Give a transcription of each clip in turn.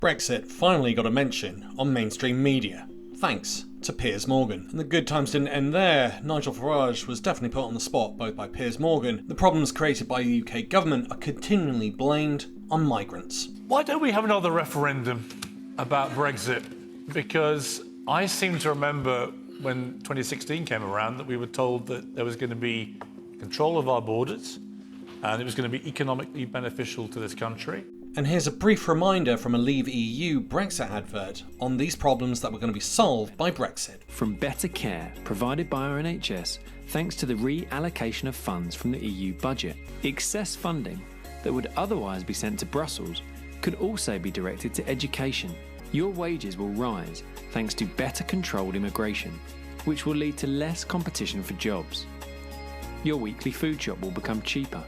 Brexit finally got a mention on mainstream media, thanks to Piers Morgan. And the good times didn't end there. Nigel Farage was definitely put on the spot both by Piers Morgan. The problems created by the UK government are continually blamed on migrants. Why don't we have another referendum about Brexit? Because I seem to remember when 2016 came around that we were told that there was going to be control of our borders and it was going to be economically beneficial to this country. And here's a brief reminder from a Leave EU Brexit advert on these problems that were going to be solved by Brexit. From better care provided by our NHS thanks to the reallocation of funds from the EU budget, excess funding that would otherwise be sent to Brussels could also be directed to education. Your wages will rise thanks to better controlled immigration, which will lead to less competition for jobs. Your weekly food shop will become cheaper.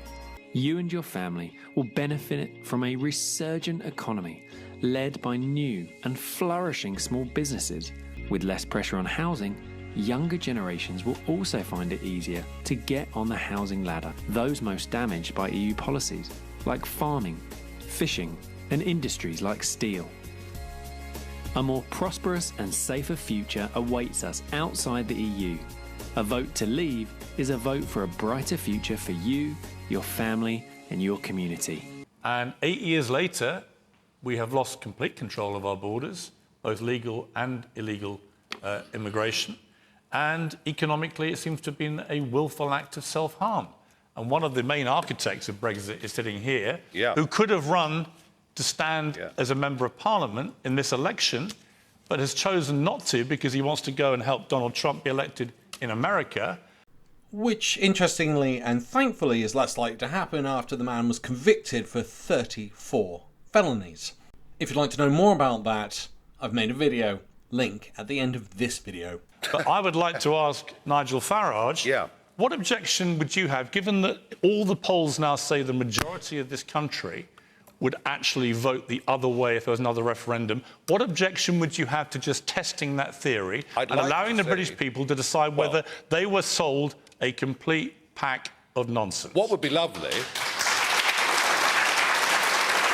You and your family will benefit from a resurgent economy led by new and flourishing small businesses. With less pressure on housing, younger generations will also find it easier to get on the housing ladder. Those most damaged by EU policies, like farming, fishing, and industries like steel. A more prosperous and safer future awaits us outside the EU. A vote to leave is a vote for a brighter future for you, your family, and your community. And 8 years later, we have lost complete control of our borders, both legal and illegal immigration. And economically, it seems to have been a willful act of self-harm. And one of the main architects of Brexit is sitting here, who could have run to stand as a member of Parliament in this election, but has chosen not to because he wants to go and help Donald Trump be elected in America. Which, interestingly and thankfully, is less likely to happen after the man was convicted for 34 felonies. If you'd like to know more about that, I've made a video. Link at the end of this video. But I would like to ask Nigel Farage, what objection would you have, given that all the polls now say the majority of this country would actually vote the other way if there was another referendum, what objection would you have to just testing that theory and allowing the British people to decide whether they were sold a complete pack of nonsense? What would be lovely, to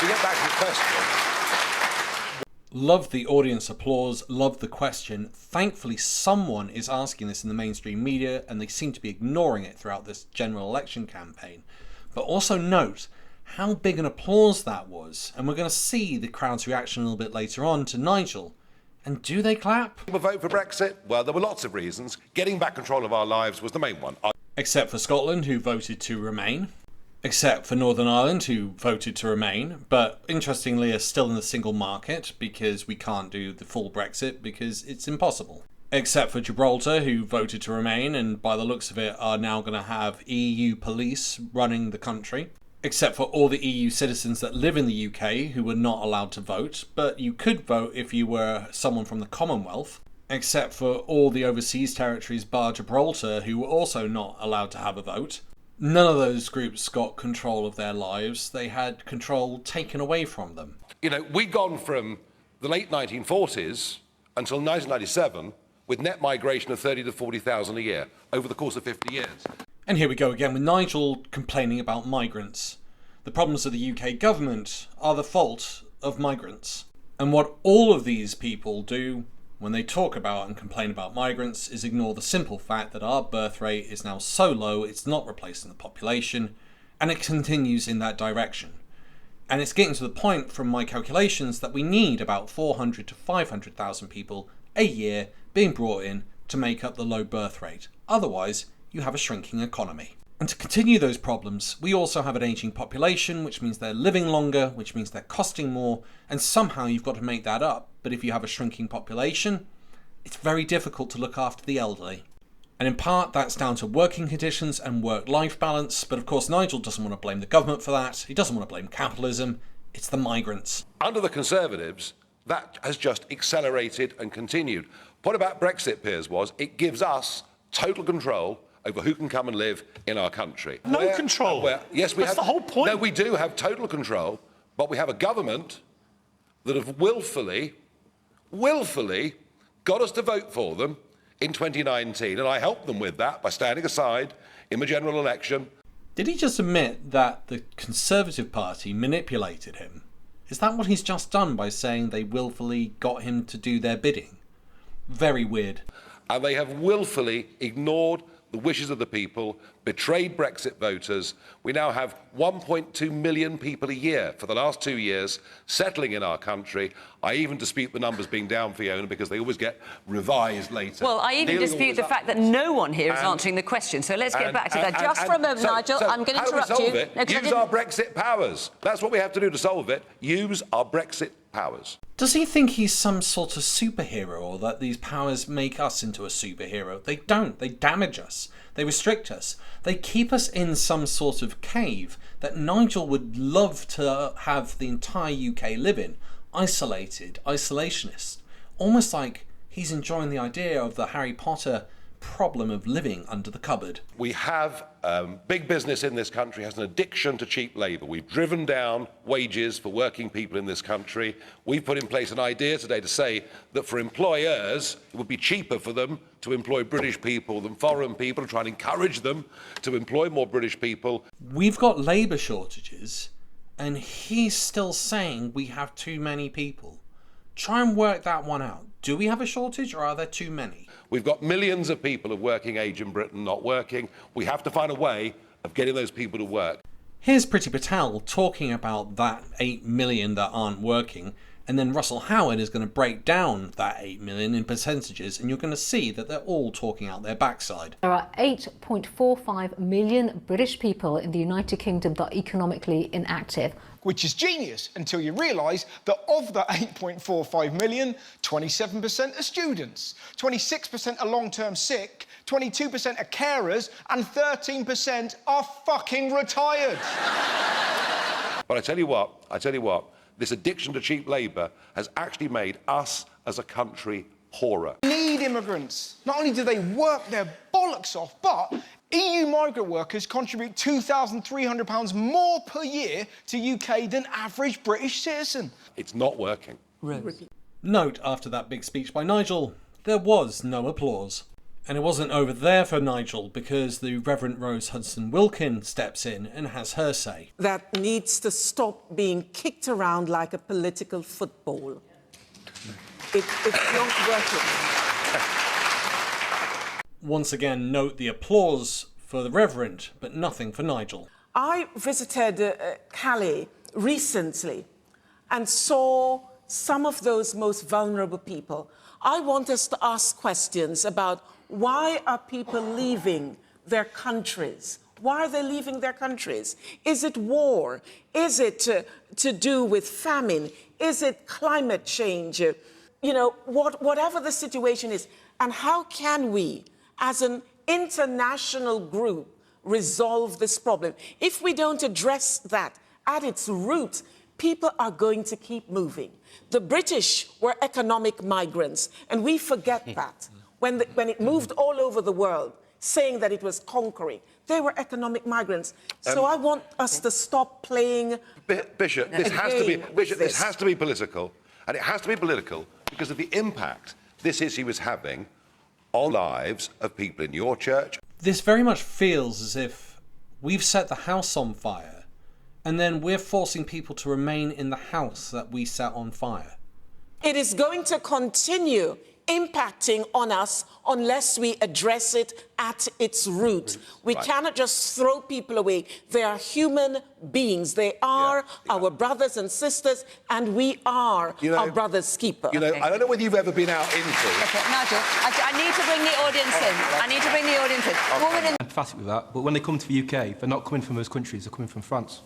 get back to the question. Love the audience applause, love the question. Thankfully, someone is asking this in the mainstream media, and they seem to be ignoring it throughout this general election campaign. But also note how big an applause that was, and we're going to see the crowd's reaction a little bit later on to Nigel. And do they clap? People vote for Brexit? Well, there were lots of reasons. Getting back control of our lives was the main one. Except for Scotland, who voted to remain. Except for Northern Ireland, who voted to remain, but interestingly are still in the single market because we can't do the full Brexit because it's impossible. Except for Gibraltar, who voted to remain and by the looks of it are now going to have EU police running the country. Except for all the EU citizens that live in the UK who were not allowed to vote, but you could vote if you were someone from the Commonwealth. Except for all the overseas territories bar Gibraltar who were also not allowed to have a vote. None of those groups got control of their lives. They had control taken away from them. You know, we'd gone from the late 1940s until 1997 with net migration of 30 to 40,000 a year over the course of 50 years. And here we go again with Nigel complaining about migrants. The problems of the UK government are the fault of migrants. And what all of these people do when they talk about and complain about migrants is ignore the simple fact that our birth rate is now so low it's not replacing the population, and it continues in that direction. And it's getting to the point from my calculations that we need about 400 to 500,000 people a year being brought in to make up the low birth rate. Otherwise, you have a shrinking economy. And to continue those problems, we also have an aging population, which means they're living longer, which means they're costing more, and somehow you've got to make that up. But if you have a shrinking population, it's very difficult to look after the elderly. And in part, that's down to working conditions and work-life balance, but of course Nigel doesn't want to blame the government for that, he doesn't want to blame capitalism, it's the migrants. Under the Conservatives, that has just accelerated and continued. What about Brexit, Piers, was it gives us total control over who can come and live in our country. No control. Yes, we have. That's the whole point. No, we do have total control, but we have a government that have willfully got us to vote for them in 2019, and I helped them with that by standing aside in the general election. Did he just admit that the Conservative Party manipulated him? Is that what he's just done by saying they willfully got him to do their bidding? Very weird. And they have willfully ignored the wishes of the people, betrayed Brexit voters. We now have 1.2 million people a year for the last 2 years settling in our country. I even dispute the numbers being down, Fiona, because they always get revised later. Well, I even dispute the fact that no one here is answering the question. So let's get back to that. Just for a moment, Nigel, I'm going to interrupt you. Use our Brexit powers. That's what we have to do to solve it. Use our Brexit powers. Does he think he's some sort of superhero, or that these powers make us into a superhero? They don't. They damage us. They restrict us. They keep us in some sort of cave that Nigel would love to have the entire UK live in. Isolated, isolationist. Almost like he's enjoying the idea of the Harry Potter problem of living under the cupboard. We have big business in this country has an addiction to cheap labour. We've driven down wages for working people in this country. We've put in place an idea today to say that for employers, it would be cheaper for them to employ British people than foreign people, to try and encourage them to employ more British people. We've got labour shortages, and he's still saying we have too many people. Try and work that one out. Do we have a shortage, or are there too many? We've got millions of people of working age in Britain not working. We have to find a way of getting those people to work. Here's Priti Patel talking about that 8 million that aren't working, and then Russell Howard is going to break down that 8 million in percentages, and you're going to see that they're all talking out their backside. There are 8.45 million British people in the United Kingdom that are economically inactive. Which is genius until you realise that of the 8.45 million, 27% are students, 26% are long-term sick, 22% are carers, and 13% are fucking retired. But I tell you what, this addiction to cheap labour has actually made us as a country poorer. We need immigrants. Not only do they work their bollocks off, but EU migrant workers contribute £2,300 more per year to UK than average British citizen. It's not working. Note, after that big speech by Nigel, there was no applause. And it wasn't over there for Nigel, because the Reverend Rose Hudson-Wilkin steps in and has her say. That needs to stop being kicked around like a political football. It's not working. Once again, note the applause for the Reverend, but nothing for Nigel. I visited Calais recently and saw some of those most vulnerable people. I want us to ask questions about why are people leaving their countries? Why are they leaving their countries? Is it war? Is it to do with famine? Is it climate change? You know, whatever the situation is. And how can we, as an international group, resolve this problem? If we don't address that at its root, people are going to keep moving. The British were economic migrants, and we forget that. When it moved all over the world, saying that it was conquering, they were economic migrants. So I want us to stop playing. Bishop, this has to be political, and it has to be political because of the impact this issue is having on lives of people in your church. This very much feels as if we've set the house on fire, and then we're forcing people to remain in the house that we set on fire. It is going to continue impacting on us unless we address it at its root. We cannot just throw people away. They are human beings. They are our brothers and sisters, and we are our brother's keeper. You know, I don't know whether you've ever been out into... Okay, Nigel, I need to bring the audience in. I need to bring the audience in. I'm emphatic with that, but when they come to the UK, they're not coming from those countries, they're coming from France.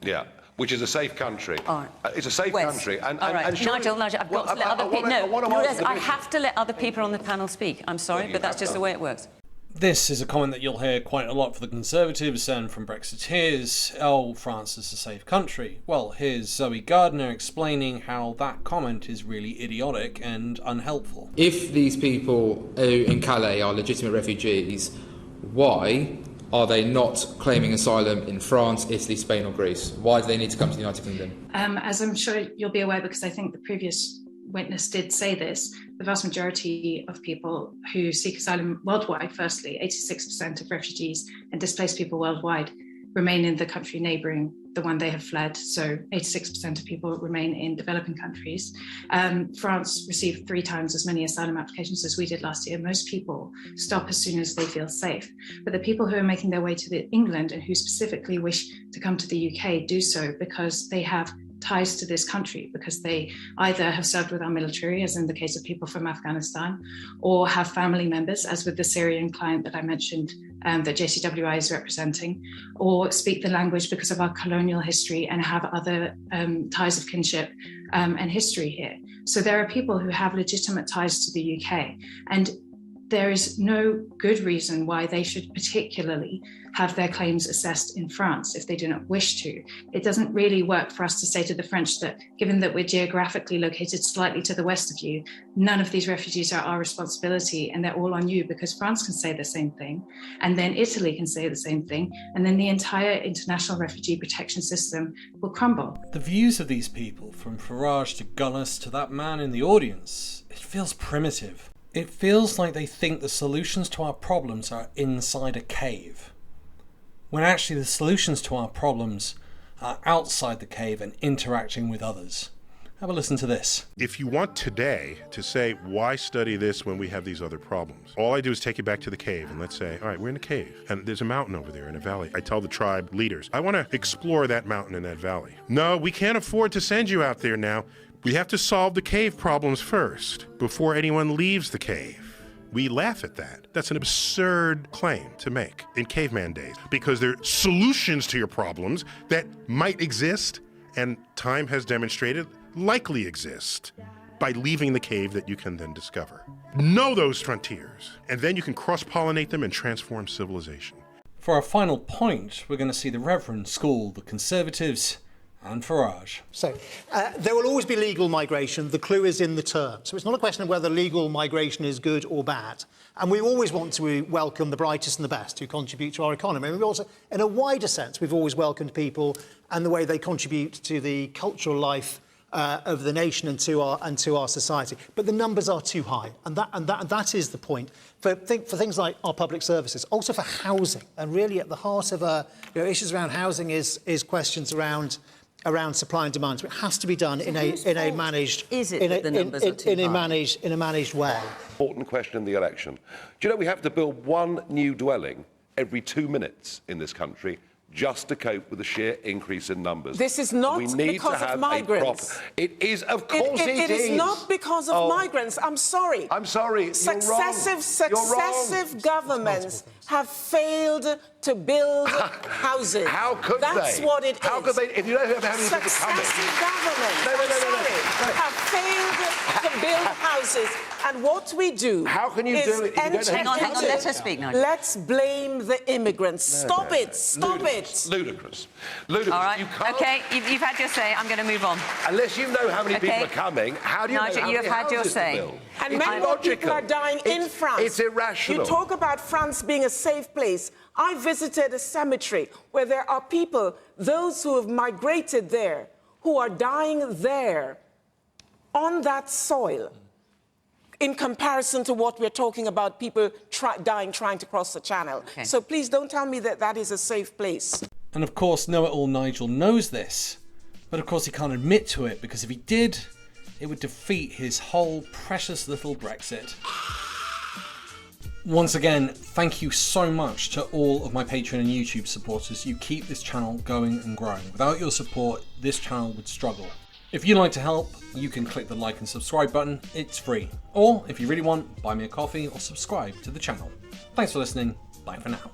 Yeah. Which is a safe country. All right. It's a safe country. And surely... Nigel, I've got to let other people... No, I have to let other people on the panel speak. I'm sorry, but that's just the way it works. This is a comment that you'll hear quite a lot for the Conservatives and from Brexiteers. Oh, France is a safe country. Well, here's Zoe Gardner explaining how that comment is really idiotic and unhelpful. If these people in Calais are legitimate refugees, why are they not claiming asylum in France, Italy, Spain or Greece? Why do they need to come to the United Kingdom? As I'm sure you'll be aware, because I think the previous witness did say this, the vast majority of people who seek asylum worldwide, firstly, 86% of refugees and displaced people worldwide remain in the country neighbouring the one they have fled. So 86% of people remain in developing countries. France received 3 times as many asylum applications as we did last year. Most people stop as soon as they feel safe. But the people who are making their way to England and who specifically wish to come to the UK do so because they have ties to this country, because they either have served with our military, as in the case of people from Afghanistan, or have family members, as with the Syrian client that I mentioned that JCWI is representing, or speak the language because of our colonial history and have other ties of kinship and history here. So there are people who have legitimate ties to the UK, and there is no good reason why they should particularly have their claims assessed in France if they do not wish to. It doesn't really work for us to say to the French that, given that we're geographically located slightly to the west of you, none of these refugees are our responsibility and they're all on you, because France can say the same thing, and then Italy can say the same thing, and then the entire international refugee protection system will crumble. The views of these people, from Farage to Gunness to that man in the audience, it feels primitive. It feels like they think the solutions to our problems are inside a cave, when actually the solutions to our problems are outside the cave and interacting with others. Have a listen to this. If you want today to say, why study this when we have these other problems? All I do is take you back to the cave and let's say, all right, we're in a cave and there's a mountain over there in a valley. I tell the tribe leaders, I want to explore that mountain and that valley. No, we can't afford to send you out there now. We have to solve the cave problems first before anyone leaves the cave. We laugh at that. That's an absurd claim to make in caveman days, because there are solutions to your problems that might exist, and time has demonstrated likely exist, by leaving the cave that you can then discover. Know those frontiers, and then you can cross-pollinate them and transform civilization. For our final point, we're going to see the Reverend school the Conservatives and Farage. So, there will always be legal migration. The clue is in the term. So it's not a question of whether legal migration is good or bad. And we always want to welcome the brightest and the best who contribute to our economy. And we also, in a wider sense, we've always welcomed people and the way they contribute to the cultural life of the nation and to our society. But the numbers are too high, and that is the point for things like our public services, also for housing. And really, at the heart of issues around housing is questions around supply and demand. So it has to be done in a managed way. Important question in the election. Do you know we have to build one new dwelling every 2 minutes in this country just to cope with the sheer increase in numbers? This is not because of migrants. It is, of course it is. It is not because of migrants. I'm sorry. I'm sorry. Successive governments have failed to build houses. How could they? That's what it is. How could they? If you don't have how many people coming. Successive governments have failed to build houses. And what we do How can you do it? Hang on, let her speak now. Let's blame the immigrants. Stop it. Ludicrous. All right. You can't. Okay, you've had your say. I'm going to move on. Unless you know how many people are coming, how do you know how many you've had your houses to say. build? And many more people are dying in France. It's irrational. You talk about France being a safe place. I visited a cemetery where there are people, those who have migrated there, who are dying there on that soil, in comparison to what we're talking about, people dying trying to cross the channel. Okay. So please don't tell me that that is a safe place. And of course, Know-It-All Nigel knows this, but of course he can't admit to it, because if he did, it would defeat his whole precious little Brexit. Once again, thank you so much to all of my Patreon and YouTube supporters. You keep this channel going and growing. Without your support, this channel would struggle. If you'd like to help, you can click the like and subscribe button. It's free. Or if you really want, buy me a coffee or subscribe to the channel. Thanks for listening. Bye for now.